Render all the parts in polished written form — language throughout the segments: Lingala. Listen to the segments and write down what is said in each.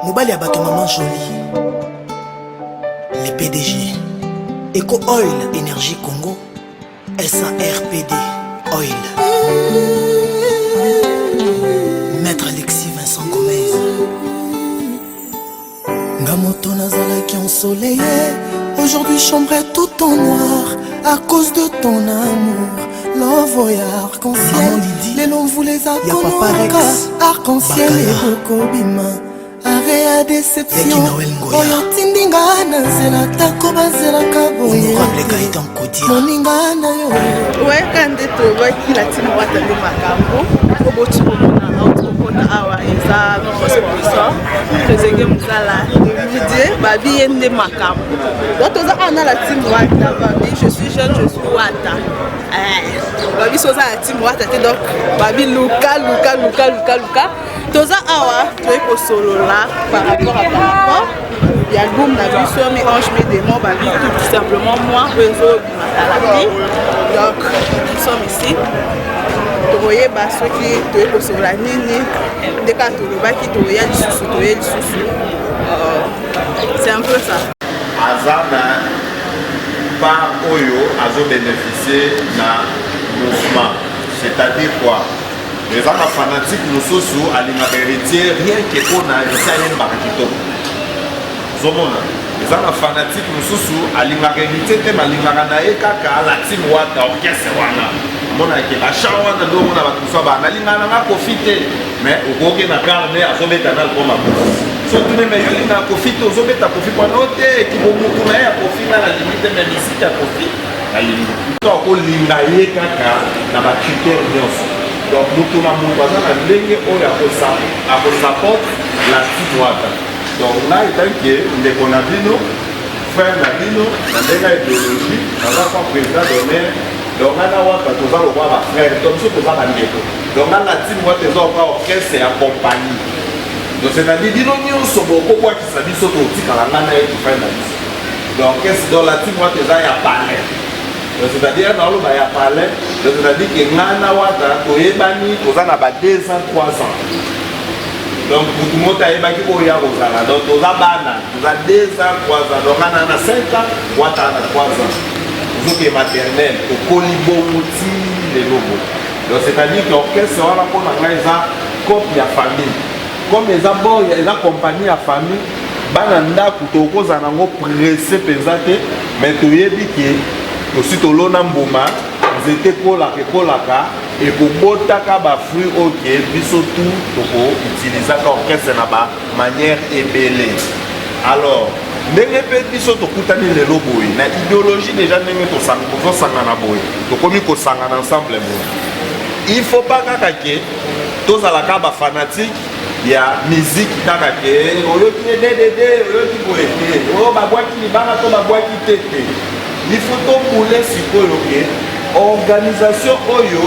Mobali à bateau maman jolie. Les PDG Eco Oil Énergie Congo SARPD Oil. Maître Alexis Vincent Gomez. Ngamoto Nazalaki ensoleillé. Aujourd'hui chambré tout en noir à cause de ton amour. L'envoyé arc-en-ciel. Les longs vous les akonaka. Arc-en-ciel et Bokobima. Arrêt à déception. Oyo tindinga na zela tako bazela kaboye. Honorable Gaëtan Kodia. Moninga na yo. Ouais, quand tu vois qu'il a tiré moi de makambo, au bout de mon awa eza notre sponsor. Faisait que muzala vidéo babi ende makambo. Donc toza ana la team Wata babi, je suis jeune, je suis Wata. Babi soza la team Wata donc babi Luka. Toza awa toi ko solo là par rapport à il y a l'album n'a vu sur mes anges mes démons babi tout simplement moi réseau Matalaki. Donc nous sommes ici. Toye ba soki toye ko solo la nini deka toloba ki toya lisusu. C'est un peu ça. Azana par Oyo azo bénéficier na mouvement, c'est-à-dire quoi? Les gens fanatiques nous sont à l'imagérité rien que qu'on a réussi à y embarquer. Zomona. Les gens fanatiques nous sont à l'imagérité même à l'imaganae kaka la team Wata orchestre wana. Mona ke la chawana ndo mona ba tout ça ba na limana na profiter mais au goke na carnet azobeta na koma. So tu même yo na profiter ozobeta profit kwa note ki bo mutu na ya profit na la limite même ici ta profit na limite. To ko lingaye kaka na ba critère nyonso. Donc nous tournons mon voisin à l'engue où il y a support la petite Wata. Donc là il est que les Conabino, frère Nabino, la dernière idéologie, on va faire président d'honneur. Donc là Wata tu vas le voir ma frère, donc ce que tu vas l'amener. Donc là la petite Wata tu vas voir orchestre et accompagné. Donc c'est-à-dire dis-nous nous sommes beaucoup quoi qui s'habille sur le petit quand la nana est frère Nabino. Donc qu'est-ce que la petite Wata tu vas y parler. C'est-à-dire dans le baya parler, c'est-à-dire que ngana Wata toyebani tozana ba 2 ans 3 ans. Donc pour tout monde ayebaki ko ya kozala. Donc toza bana, toza 2 ans 3 ans. Donc ngana na 5 ans, Wata na 3 ans. Zoke maternel, to kolibo moti le lobo. Donc c'est-à-dire que l'orchestre wana ko na ngaiza couple ya famille. Comme les abord les compagnie ya famille, bana ndako to kozana ngo pressé pensate, mais toyebi que aussi tout l'on a mboma, vous étiez kolaka et pour botaka ba fruit ok, biso tout pour utiliser l'orchestre na ba manière ébélée. Alors, ndenge pe biso to kutani le lobo na idéologie déjà ndenge to sangana boy. To komi ko sangana ensemble boy. Il faut pas kaka ke tous à la kaba fanatique il y a musique kaka ke oyo ki dédé oyo ki boye oyo ba boaki ni bana to ba boaki tete. Il faut tomber sur l'organisation Oyo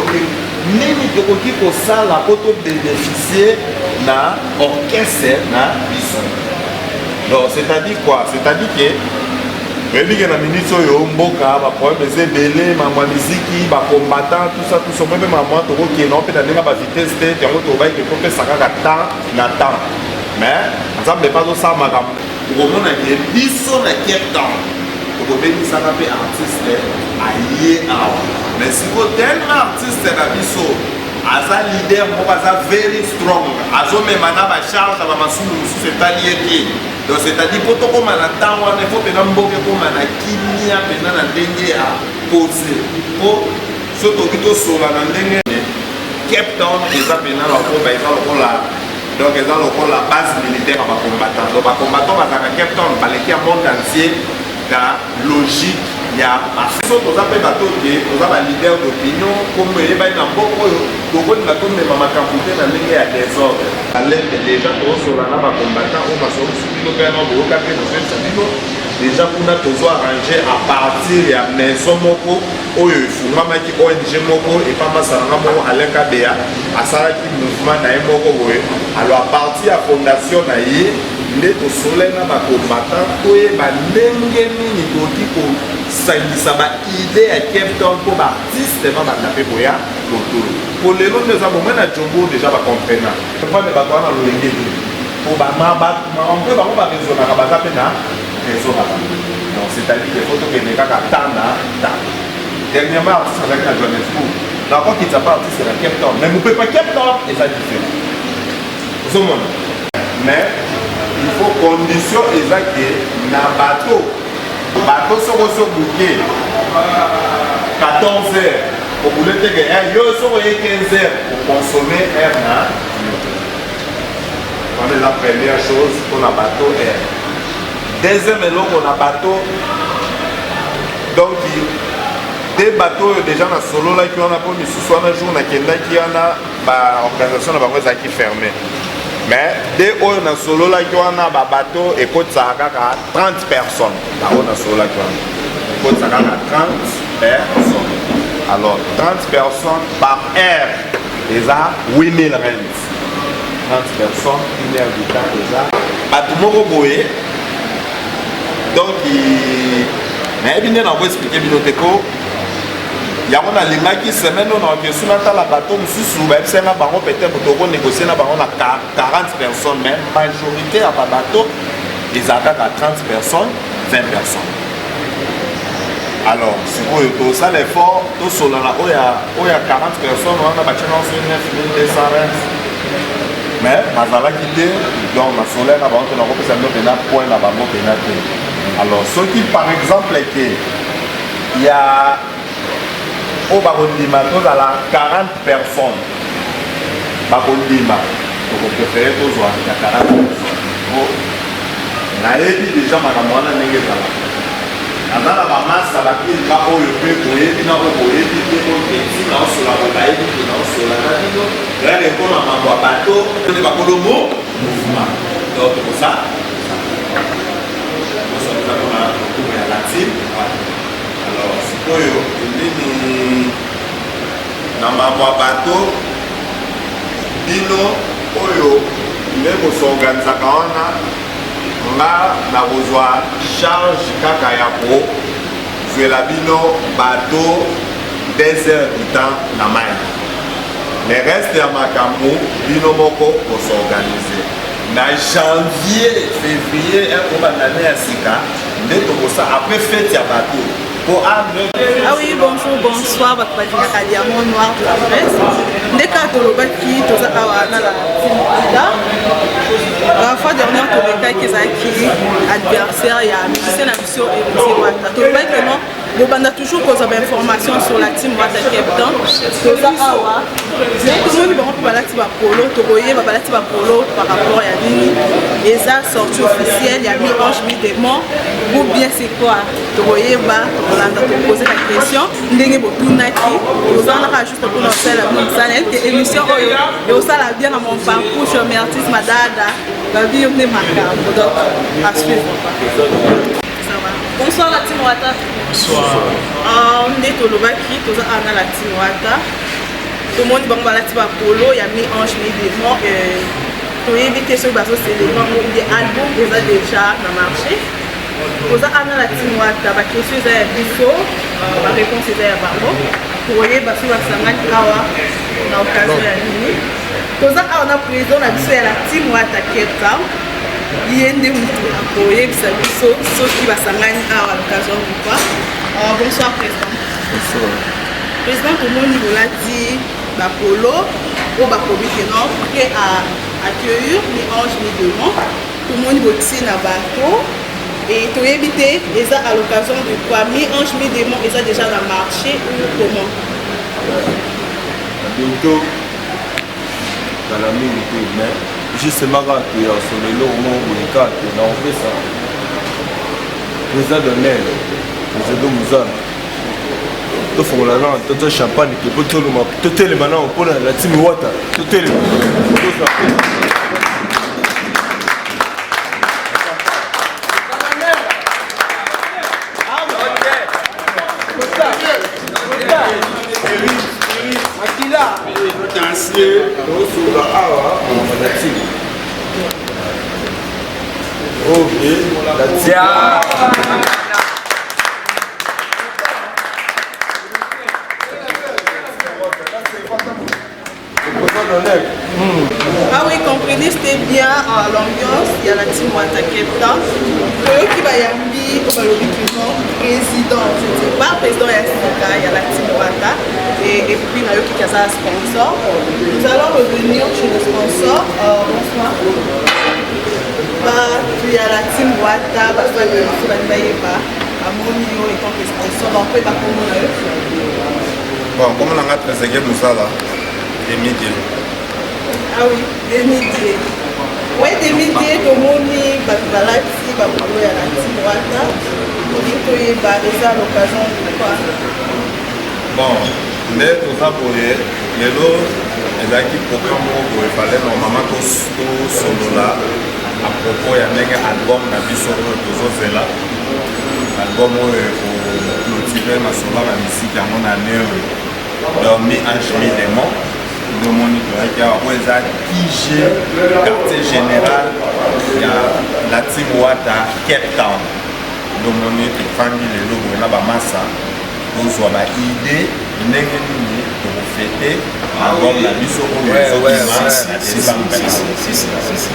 nini tokoki ko sala poto bénéficier na orchestre na biso. Donc c'est-à-dire quoi? C'est-à-dire que rebi na minute oyo mboka ba problème c'est belé maman musique ba combattant tout ça même maman to ko non peut aller ba vitesse de yango to ba ke ko pesa kaka temps na temps. Mais ensemble pas ça magam. Ko mona ke biso na Cape Town. Pour bénir ça n'a pas artiste aïe mais si vous tellement artiste na biso asa leader mo asa very strong azo même na ba charge ba masulu c'est allié qui donc c'est-à-dire pour to comme na temps on faut pena mboke comme na kimia pena na ndenge à poser pour surtout kito sola na ndenge Cape Town eza pena la ko ba eza la donc eza la base militaire ba combattant donc ba combattant ba na Cape Town ba le monde entier la logique il y a so to za pe bato ke to za ba leader d'opinion comme e ba na mboko to ko na to me mama kampute na ndenge ya désordre alerte déjà to so na ba combattant o ba so subino pe na bo ka pe no se sabino déjà kuna to zo arranger à partir ya maison moko oyo ifungama ki ONG moko et pas masanga moko aleka bea asala ki mouvement na moko boye alors à partir ya fondation na ye nde to solenga ba combattant to e ba ndenge nini to ki ko sangisa baide ya Cape Town mpo baartiste babanda mpe boya lotolo po lelo nde eza bomoi na jongo deja bacomprena mpane bato wana lolenge nini po mpe bango barezonaka baza mpe na réseau na bango donc c'est-à-dire que faut tokende kaka temps na temps dernièrement artiste azalaki na Johannesburg nakokitisa mpe artiste na Cape Town mais mopepa Cape Town eza différent ozomona mais il faut condition eza ke na bato soko so bouquet 14 heures au boulot de guerre yo soko ye 15 heures pour consommer air na on est la première chose pour la bateau air deuxième eloko na bateau donc des bateaux déjà na solo là qui on a pour misusu wana jour na kendaki wana ba organisation na bango ezaki fermé mais dès on a solo là qui on a ba bateau et côte ça kaka 30 personnes là on a solo là qui on côte ça kaka 30 personnes alors 30 personnes par heure déjà 8000 rents 30 personnes une heure du temps déjà bateau moko boye donc mais bien on va expliquer bibliothéco yango nalingaki semaine oyo nakesu natala bato mosusu bayebisenga bango peut-être tokonégocie na bango na 40 personnes mais majorité ya babato ezalaka kaka 30 personnes 20 personnes alors sikoyo tosala effort tosolana oyo ya 40 personnes wana batie nanso 9200 rents mais bazalaki te donc nasolaire na bango te nakopesa bino mpena point na bango mpena te alors soki par exemple ke ya oyo bakondima tozala 40 personnes bakondima tokoprefere tozwa ya 40 personnes nayebi deja makambo wana ndenge ezalaka aza na bamasa bakilinga oyo mpe boyebi na oyo boyebi te oketi naosola oyo bayebi te naosola na bino yale mpona mambo ya bato ne bakolomo mouvement donc tokosa osoleza mpona lokumu ya latine alors sikoyo nini na mambo ya bato bino oyo nde kosorganizaka wana nga nakozwa charge kaka ya kozwela bino bato 2 heures du temps na mai le reste ya makambo bino moko kosorganize na janvier février ekobandane ya sika nde tokosa après fête ya bato. Ah oui, bonjour, bonsoir, votre président Diamant Noir de la presse. Dès que tu as la fois dernière, tu as qui adversaire, il y a musicien à mission et tu as toujours cause d'informations sur la team Wata Cape Town. Tout le monde va polo, polo par rapport à Nini. Et ça sorti officiel, il y a mi-ange, mi-démon. Ou bien c'est quoi? Tu vois, te poser la question ndenge botunaki ozana juste pour nous faire la même émission et au sala bien dans mon parcours je suis artiste madada la vie on est macabre donc à suivre. Ça va. Bonsoir la team Wata. Bonsoir. On est au Lobaki toza ana la team Wata. Tout le monde va la team polo, il y a mi ange mi démon to éviter ce bateau c'est les albums déjà dans le marché. Oza ana la team Wata ba question eza ya biso ba réponse eza ya bango koye baso basangani awa na occasion ya nini toza awa na président na biso ya la team Wata Cape Town ye nde mutu akoyebisa biso soki basangani awa l'occasion ou pas. Bonsoir président. Bonsoir. Président tomoni bolati bapolo oyo bakomi kenan pour ke accueillir mi ange mi démon tomoni boti na bato. Et tu éviter déjà à l'occasion de quoi mi-ange, mi-démon, ils ont déjà dans le marché ou comment? Bientôt, dans la minute, mais justement, quand tu es sur le lot, on fait ça. Président de l'air, président Mouzan, tu fais la langue, tu as champagne, tu peux tout le monde, tu es le maintenant, pour la team Wata, tu es le Ah oui, comprenez, c'était bien l'ambiance. Il y a la team Wata Cape Town. Qui va y aller au président. Je ne sais pas, président il y a la team Wata. Et puis, il y a qui est sponsor. Nous allons revenir chez le sponsor. Bonsoir. Il y a la team Wata, parce que je ne sais pas. Amonio et tant que sponsor. Donc, il va bon, comme on a très égé, nous allons des médias. Ah oui, des médias. Oui, des médias, tout le monde est là, il va parler à la team Wata. Il va déjà l'occasion de quoi. Bon, mais tout ça pour les équipes programme où il fallait normalement tout solo là à propos il y a un album na biso tout là album où pour clôturer ma solo la musique à mon année dormi en chemin des mots de monitorer qui a osé QG quartier général il y a la team Wata Cape Town de monitorer famille les logos là ba massa pour ba idée ndenge nini tokofete album na biso oyo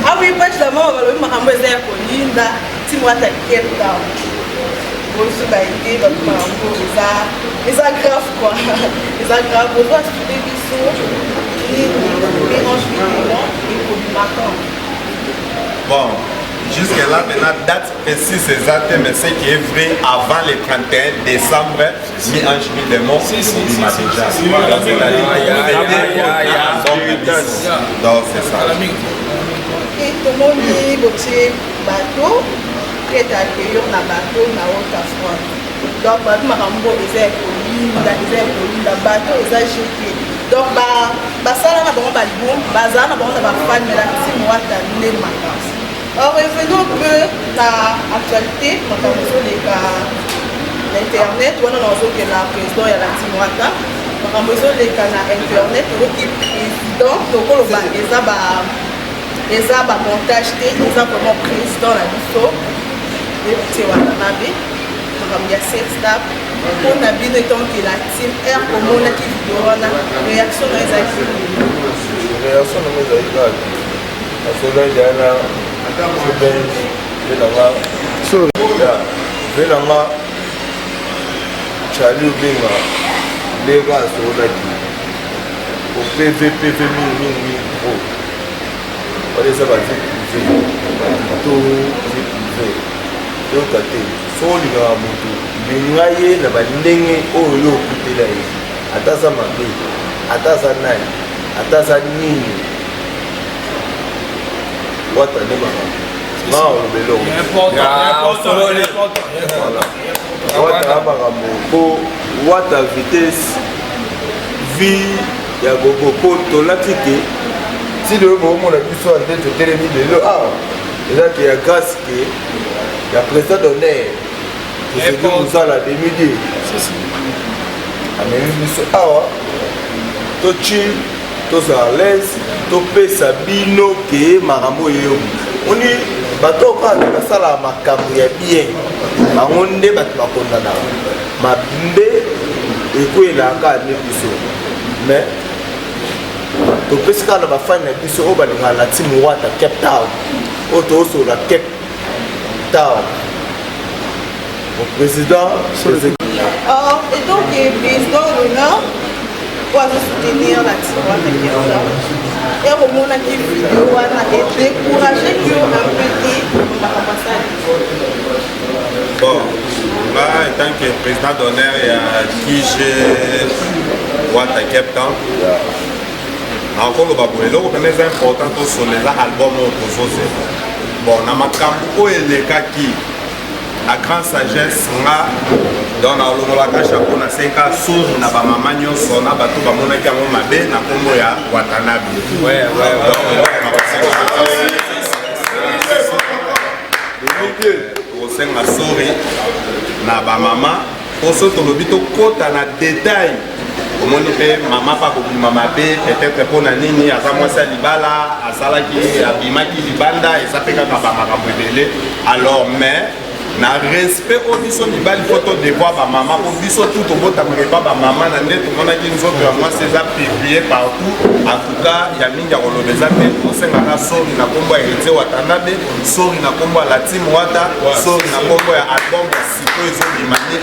ah oui parce que maman balobi makambo eza ya kolinda team Wata Cape Town boso baide bato makambo eza grave quoi eza grave ozo asute biso mélange vidéo et kobimaka bon jusque là, maintenant, date précise exacte, mais ce qui est vrai avant le 31 décembre, mi-ange, mi-démon, c'est déjà. Donc, c'est ça. Et tout le monde dit, botier bateau, prêt à accueillir na bateau, na haute afro. Donc, bateau, marambo, ils ont écoli, bateau, ils ont jeté. Donc, ça, là, on a bon, bazar, on a fan, mais la team Wata n'est pas matin. Alors, revenons un peu à l'actualité, quand on a l'internet, on a besoin de la président et la team Wata, on a besoin de l'internet, on a président, donc on a montage, on a vraiment président la biso, député Watanabe, on a 7 staff, on a bien étant que la team R, comme on a qui vidéo, on a réaction dans les actions. Réaction dans les actions. Parce que là, il y a venanga chali ubenga lega solaki au PVPV mingi pro wale ça va dire to privé to kate soli ga mutu bingaye na bandenge oyo okutela ye atasa mabe atasa nani atasa nini Wata ne ma on le belo Wata makambo po Wata vitesse vie ya gogo po tolati ke si le moment la biso en tête télémi de lo ah là qui a grâce que la président d'honneur c'est que nous allons démider ameni biso awa to chill to à l'aise to pesa bino ke makambo yo oni bato ka basala makambo ya bien bango nde bato bakondana mabimbe ekwelaka ne biso mais to pesa na bafani na biso oyo balinga na team Wata Cape Town oyo tozosola Cape Town au président et donc président d'honneur pour soutenir la team Wata Cape Town et au moment où vidéo et décourager que un petit bon là en tant que président d'honneur il y a QG Wata Cape Town encore le babouelo c'est important pour sur les albums autososé bon na makambo eleka ki la grande sagesse nga dans la longolaka chapeau na 5 ans sur na ba mama nyonso na bato ba monaki yango mabe na kombo ya Watanabe osenga sori na ba mama oso tolobi tokota na détail omoni mpe mama pa kobima mabe peut-être mpona nini aza mwasi ya libala asalaki abimaki libanda eza mpe kaka bamakambo ebele alors mais na respect oyo biso mibali fo todevoir bamama po biso tu tobotamaka epa bamama na nde tomonaki nzoto ya mwasi eza publié partout. En tout cas ya mingi ya koloba eza te tosengaka sori na nkombo ya héritier watanabe, sori na nkombo ya latim wata, sori na nkombo ya album ya sikoyo ezobima ni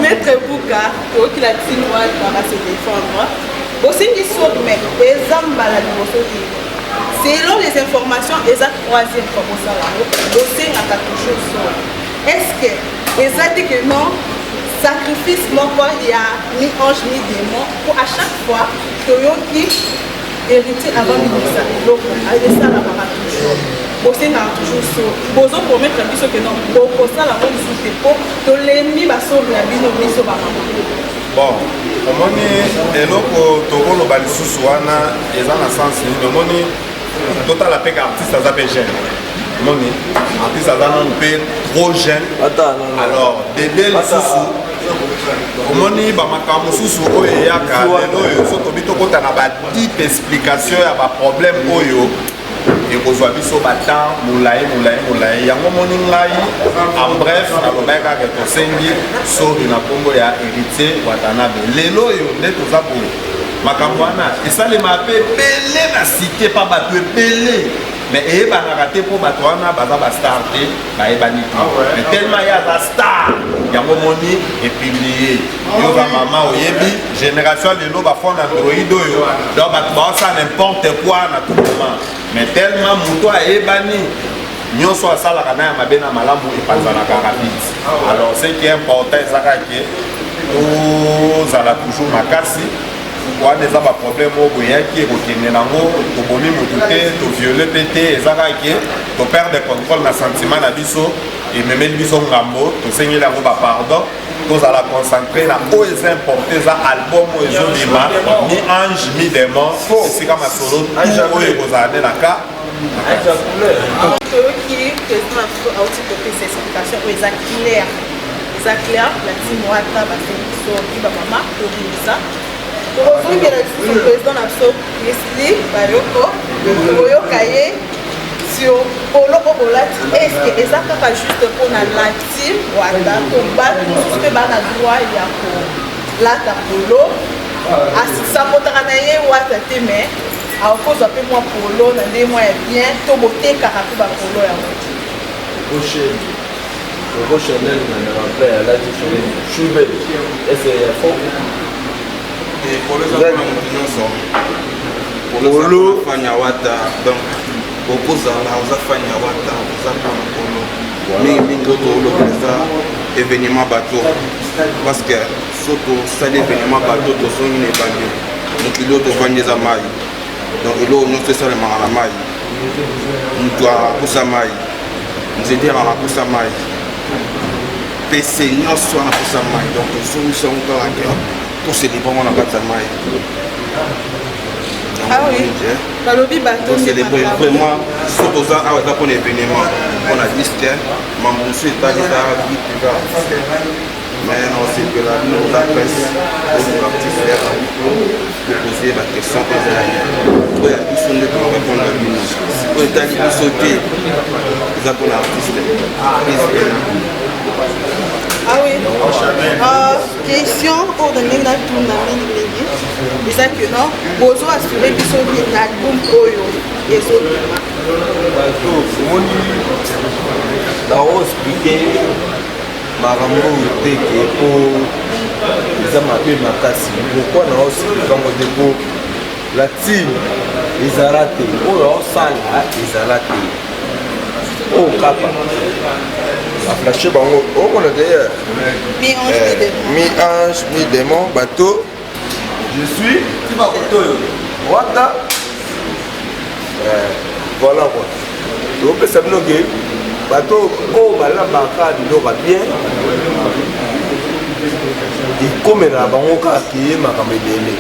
Maître Bouka, qui la Tinoise va se défendre. Aussi, ils sont mais selon les informations, ils ont troisième comme ça là. Aussi, il y a quelque chose. Est-ce que ils ont dit que non, sacrifice non pas il y a ni ange ni démon pour à chaque fois que qui hérité avant de dire ça. Donc, avec ça là, on va toujours. Aussi, il y a toujours ça. Besoin pour mettre un que non, pour ça là, on dit que pour que l'ennemi va sauver la vie, nous sommes maman. Bon, omoni eloko tokoloba lisusu wana eza na sens nini omoni totala mpe ka artiste aza mpe jeune omoni artiste aza nanu mpe trop jeune alors dede lisusu omoni bamakambo mosusu oyo eyaka lelo oyo so tobi tokota na badipe explication ya baproblème oyo ekozwa biso batemps molai yango moni ngai en bref nalobaki kaka tosengi sori na nkombo ya héritier watanabe lelo oyo nde toza boye makambo wana esalemaka mpe ebele na cité pa bato ebele mais eyebanaka te mpo bato wana baza bastar te bayebani te mais tellement ye aza star yango moni epiblie yo oza mama oyebi génération lelo bafond android oyo donc bato baosala n'importe quoi na tout moment mais tellement moto ayebani nyonso asalaka na ya mabe na malamu epanzanaka rapide alors ce qui est important ezaka ke tozala toujours makasi wana eza baproblème oyo boyaki ekokende nango tobomi motu te toviole mpe te ezaka ke toperde contrôle na sentiment na biso ememeli biso ngambo tosengeli yango bapardon tozala concentré na oyo eza importe eza album oyo ezobima mi ange mi démon esika masolo oyo ekozala nde na ka eza clair latine wata basengi biso ki bamama tobimisa tozongela lisusu président na biso Lesli Bayoko oyoka ye sur polo oyo bolati eske eza kaka juste mpona latine wata to bato mosusu mpe bana droit ya kolata polo asapotaka na ye wata te mais akozwa mpe mwa polo na nde mwa ya bien to botekaka mpe bapolo yango Le Chanel n'a pas la différence. Choubel, est-ce qu'il y a faux? Et pour les enfants, pour les enfants, donc, beaucoup de mais événement bateau. Parce que surtout, ça l'événement bateau, tout ça, il est banni. Donc, il doit vendre des amailles. Donc, il doit nous faire seulement la maille. Nous doit pousser la maille. Nous aider à la pousser la maille. PC non soit na posa mai donc solution encore pour se libérer on a pas de mai. Ah oui. Balobi bateau c'est vraiment surtout ça avec un événement on a disque maman monsieur est déjà vite mais non c'est que la presse les artistes pour poser la question il y a tous ceux qui répondent à lui on est allé sauter les artistes. Ah oui. Question pour donner la tourne à mingi. C'est ça que non. Bozo assurer que son album oyo et son. D'abord expliquer makambo teke po eza mabe makasi pourquoi na osika ngo depo latine ezala te oyo osala ezala te o kapa aflashe bango okona d'ailleurs mi-ange mi-démon bateau je suis wata voilà quoi topesa bino ke bateau oyo balambaka biloko bien ekomela bango kaka keye makambo ebele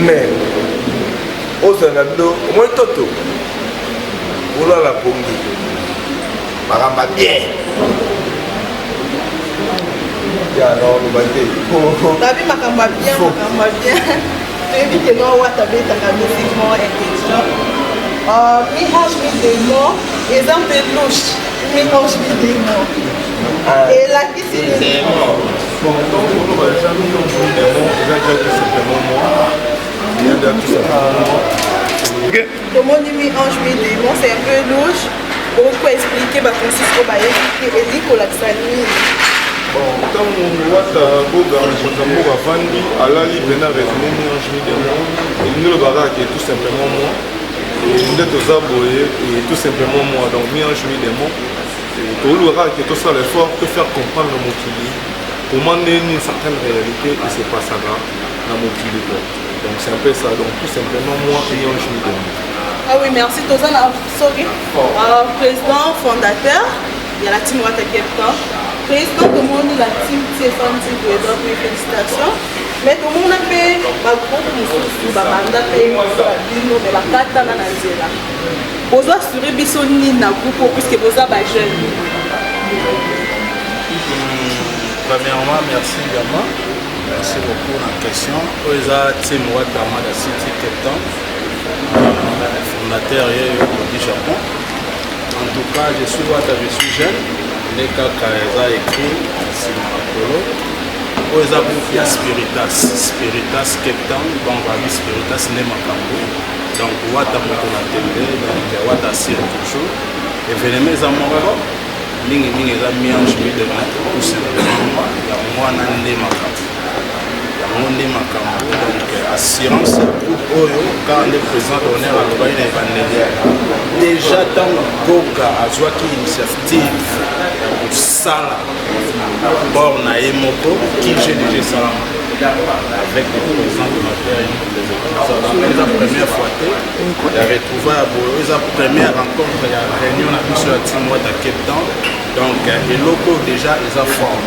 mais ozala bino omoi toto olala pongi makambo bien ya non loba te nabi makambo bien toyebi ke no wata betaka musiquement intelligent mi-ange, mi-démon, exemple de louche, mi-ange, mi-démon. Et là, qui c'est le démon? Bon, donc, on va jamais dire que c'est tout simplement moi. Il y a tout simplement moi. Comment on dit mi-ange, mi-démon, c'est un peu louche. On peut expliquer, bah, consiste au bail, et dit qu'on l'a salé. Bon, tant qu'on voit ta boga, on va vendre, à la libre, on a résumé mi-ange, mi-démon. Et nous, le baraque est tout simplement moi. Et nous êtes aux aboyés, et tout simplement moi. Donc, mi-ange, mi-démon. Tout le baraque est tout ça l'effort de faire comprendre le mot qui dit. Pour m'emmener une certaine réalité, et c'est pas ça là, dans mon petit livre. Donc c'est un peu ça, donc tout simplement moi et un chemin de moi. Ah oui, merci. Sorry. Président, fondateur, il y a la team Wata Keptan. Président de mon la team Stéphane Président, félicitations. Mais tout le monde a fait ma groupe, ma mandat, mais la carte dans la Nzela. Vous assurez que vous avez un groupe puisque vous avez un jeune. Premièrement, merci également. Merci beaucoup pour la question. Oza Team Wata Mada City Keptan, fondateur du Japon. En tout cas, je suis Wata, je suis jeune. Les Kakaeza écrit sur ma polo. Oza beaucoup Spiritas Keptan, bon, on va dire Spiritas Nemakambo. Donc Wata Moto na télé, donc Wata Sir toujours. Et venez mes amours. Mingi eza mi-ange mi-démon tout simplement ya mwana nde makambo yango nde makambo donc assurance ya groupe oyo kaka nde président d'honneur alobaki na ebandeli déjà ntango goga azwaki initiative ya kosala bord na ye moko qui j'ai déjà esalama avec le président de ma terre eza première fois te ya retrouva ya boyo eza première rencontre ya réunion na biso ya team Wata Keptan. Donc eloko déjà eza fort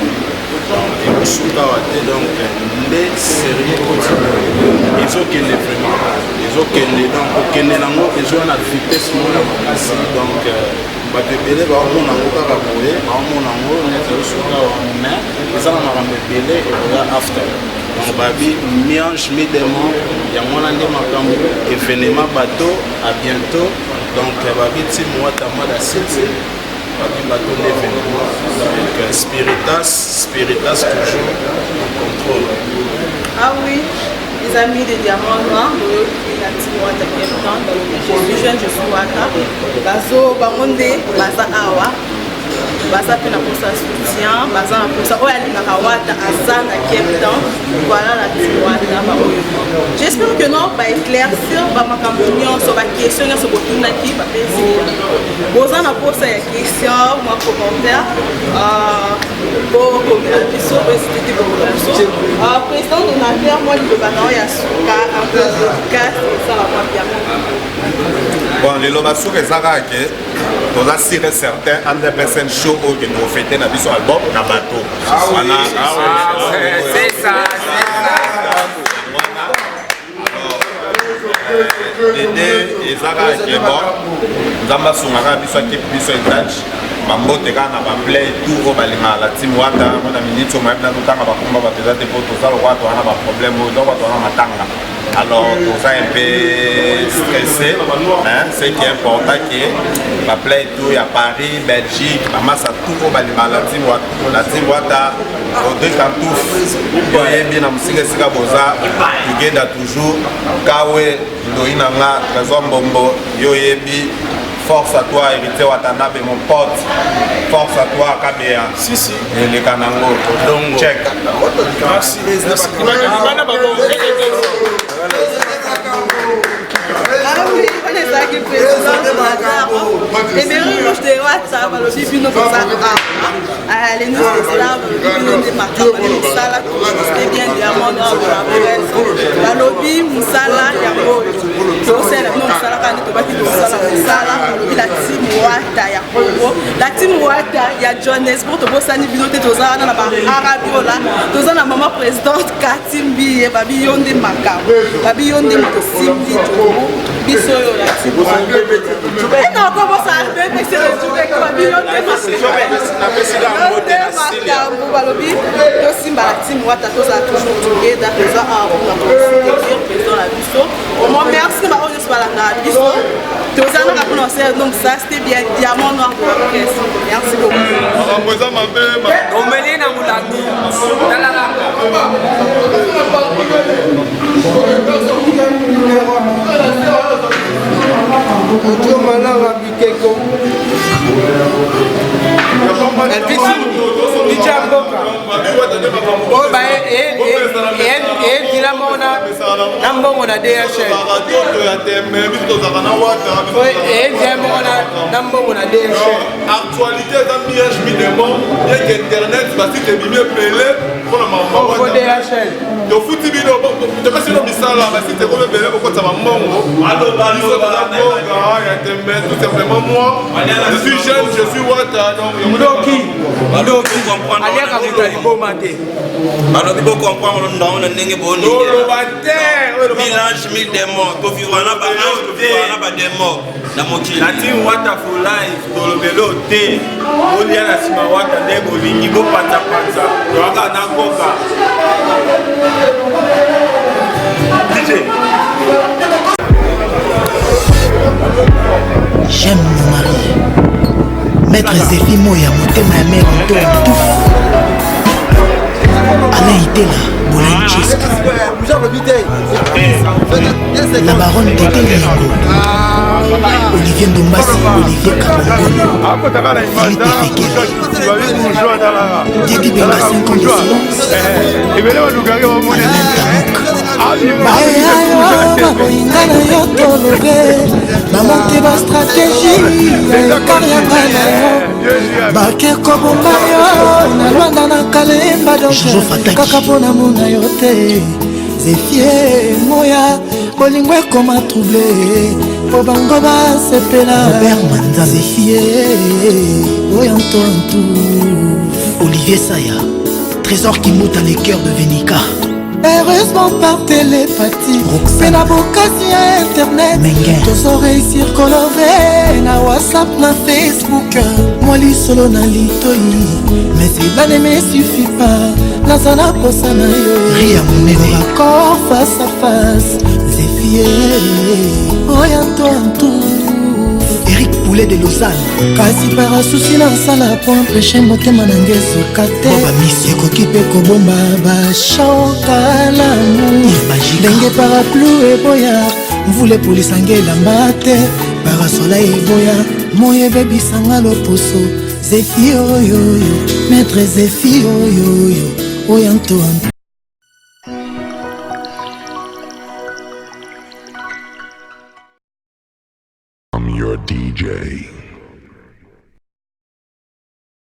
donc ekosuka wa te donc nde sérieux continue ezokende vraiment ezokende donc okende nango ezwa na vitesse moko ya makasi donc bato ebele baomona yango kaka boye baomona yango neti ezosuka wa mais eza na makambo ebele ekoya after donc babi mi-ange mi-démon yango wana nde makambo événement bato à bientôt donc babi team Wata Mada City bateau d'événement avec Spiritas toujours en contrôle. Ah oui, les amis de Diamant Noir, la team Wata Keptan, je suis jeune, je suis Wata. Bazo, Bangonde, Baza Awa. Baza pe na posa soutien, Baza na posa Oyalinga Wata, Azana Keptan. Voilà la team Wata. J'espère que nous va éclaircir ma campagne sur la question sur le retour qui va payer. Baza na posa ya question, moi commentaire. Pour communication, c'était population. Président donateur, moi le banan ya suka, un peu de casse et ça va pas bien. Bon, les lobasous ezaka ke toza sûr et certain entre personnes show au que nous fêter na biso album na bateau. C'est ça. Dede ezaka ke bon nzamba sungaka biso équipe biso etage bambote kaka na baplay tout oyo balingaka la team Wata mpona minute oyo mayebi nano ntanga bakomba bato eza te mpo toza lokwa towana baproblème oyo donc bato wana matanga alors toza un peu stressé ce qui est important ke baplay tout ya Paris Belgique bamasa tout oyo balingaka la team Wata Audrey Kantouf oyebi na mosika esika boza togeda toujours kawe ndoi na nga trésor mbombo yo oyebi. Force à toi, héritier Watanabe, mon pote. Force à toi, Kabea. Si. Et les Kanango. Donc, check. Merci. Ah oui, on est ça qui fait ça. Et mais moi je dis WhatsApp, alors si nous comme ça, allez nous c'est ça, nous des marques, ça là, c'est bien diamant dans la lobby, musala, diamant. C'est la non ça là quand tu vas dire ça là, la team Wata ya Congo, la team Wata ya Johannesburg, to bossa ni binote toza na ba Arabie là, toza na maman présidente Katimbi et babi yonde makabo, babi yonde motosimbi biso yo la team Wata. Et non comment ça bébé c'est le tout avec babi yonde makabo. Makabo balobi to simba la team Wata toza toujours together toza a on a président la biso. Au moins merci ba on se parle na biso. Donc ça c'était bien diamant noir de l'orchestre. Merci beaucoup. Actualité dans Miège Midemont, il y a qu'Internet, parce que tu es bien pelé pour le moment. Tu fous tu bino, tu passes le missal là, parce que tu es comme pelé pour que ça va mongo. Tout simplement moi, je suis jeune, je suis Wata, donc je mélange mille démons, tu vivras là bas démons. La team Wata for life, dans le vélo, thé, on y a la sima Wata, des bolingi, beau pata pata, Raga Nakoka. DJ. J'aime mon mari. Maître Zéphie Moya, Motema ya mère Antoine Touf. Alain Itela, Bolanchesca. La baronne Tété Lingo. Olivier Ndombasi, Olivier Kabongono, Philippe Fekele, Diedi Benga 5 ans de silence, Alain Tamok. Bayayo, baboyinga na yo tolobe, bamonte ba stratégie, ya ekariaka na yo, bake kobomba yo, na lwanda na kalemba doge, kaka mpona mona yo te, Zéphie Moya, bolingo ekoma trouble. Po bango basepela Robert Manza Zéphie Oyantontu Olivier Saya Trésor qui monte à l'écœur de Vénica. Heureusement par télépathie c'est la bocasi à internet tozo réussir coloré na WhatsApp na Facebook moi li solo na litoi mais cela ne me suffit pas nazana posa na yo ria monene accord face à face Zéphie Oyantontu Eric Poulet de Lausanne kasi para souci na sala po empêcher motema na ngeso kate ekoki mpe kobomba bashokalamu ndenge parapluie eboya mvula epolisange elamba te parasola eboya moyo ebebisanga loposo Zéphie oyoyo maître Zéphie oyoyo Oyantontu